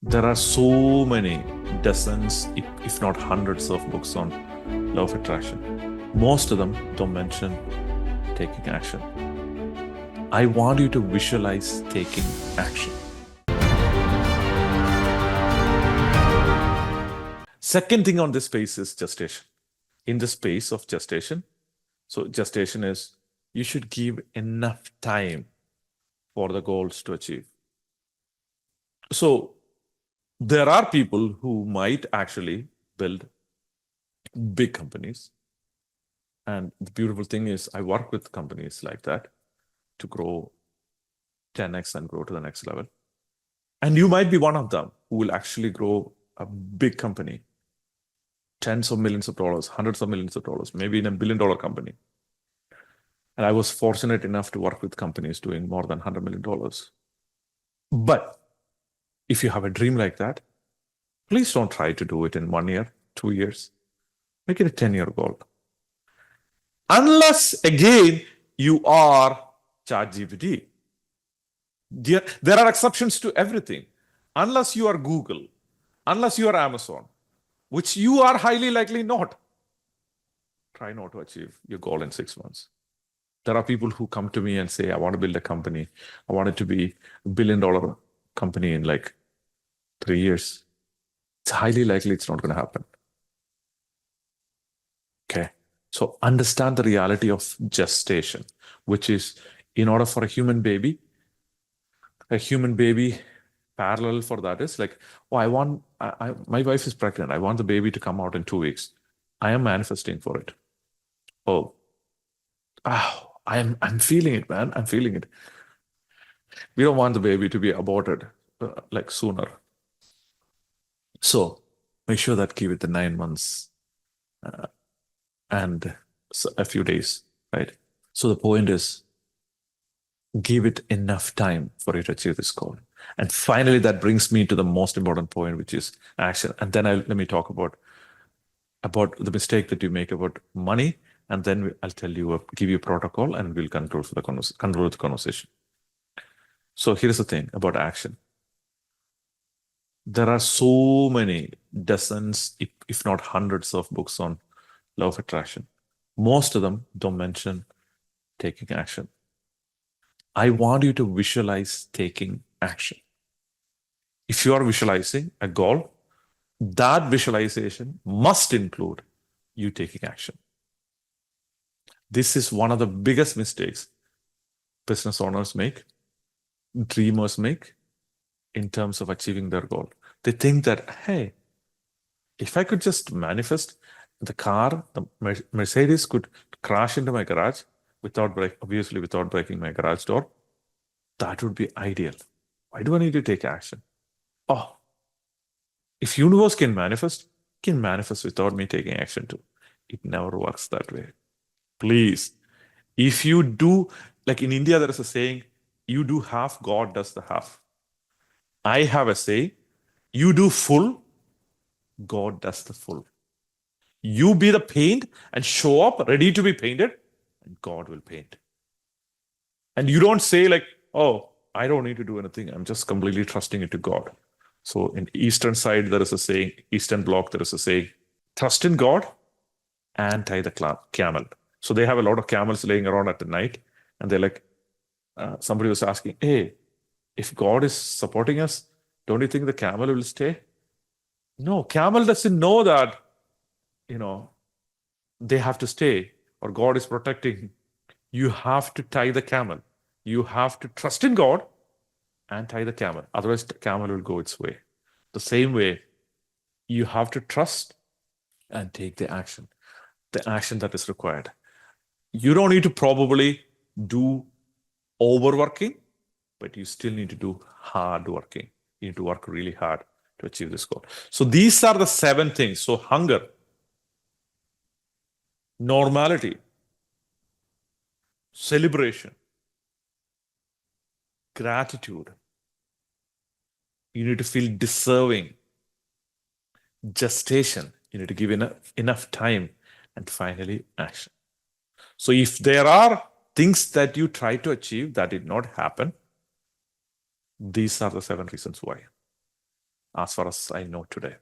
There are so many dozens, if not hundreds of books on law of attraction. Most of them don't mention taking action. I want you to visualize taking action. Second thing on this space is gestation. In the space of gestation, so gestation is you should give enough time for the goals to achieve. So there are people who might actually build big companies. And the beautiful thing is I work with companies like that to grow 10x and grow to the next level. And you might be one of them who will actually grow a big company, tens of millions of dollars, hundreds of millions of dollars, maybe in $1 billion company. And I was fortunate enough to work with companies doing more than $100 million. But if you have a dream like that, please don't try to do it in 1 year, 2 years. Make it a 10-year goal. Unless, again, you are ChatGPT. There are exceptions to everything. Unless you are Google, unless you are Amazon, which you are highly likely not, try not to achieve your goal in 6 months. There are people who come to me and say, I want to build a company. I want it to be $1 billion company in like 3 years. It's highly likely it's not going to happen. Okay. So understand the reality of gestation, which is in order for a human baby, parallel for that is like, oh, my wife is pregnant. I want the baby to come out in 2 weeks. I am manifesting for it. I'm feeling it, man. I'm feeling it. We don't want the baby to be aborted like sooner. So make sure that give it the 9 months and a few days, right? So the point is, give it enough time for you to achieve this goal. And finally, that brings me to the most important point, which is action. And then let me talk about the mistake that you make about money. And then I'll give you a protocol, and we'll conclude the conversation. So here's the thing about action. There are so many dozens, if not hundreds of books on law of attraction. Most of them don't mention taking action. I want you to visualize taking action. If you are visualizing a goal, that visualization must include you taking action. This is one of the biggest mistakes business owners make, dreamers make in terms of achieving their goal. They think that, hey, if I could just manifest the car, the Mercedes could crash into my garage obviously without breaking my garage door, that would be ideal. Why do I need to take action? Oh, if universe can manifest without me taking action too. It never works that way. Please, if you do, like in India, there is a saying, you do half, God does the half. I have a say, you do full, God does the full. You be the paint and show up ready to be painted, and God will paint. And you don't say like, oh, I don't need to do anything. I'm just completely trusting it to God. So in Eastern side, there is a saying, Eastern bloc, there is a saying, trust in God and tie the camel. So they have a lot of camels laying around at the night. And they're like, somebody was asking, hey, if God is supporting us, don't you think the camel will stay? No, camel doesn't know that, they have to stay or God is protecting. You have to tie the camel. You have to trust in God and tie the camel. Otherwise, the camel will go its way. The same way, you have to trust and take the action that is required. You don't need to probably do overworking, but you still need to do hard working. You need to work really hard to achieve this goal. So these are the 7 things. So hunger, normality, celebration, gratitude. You need to feel deserving. Gestation. You need to give enough time. And finally, action. So if there are things that you try to achieve that did not happen, these are the 7 reasons why. as far as I know today.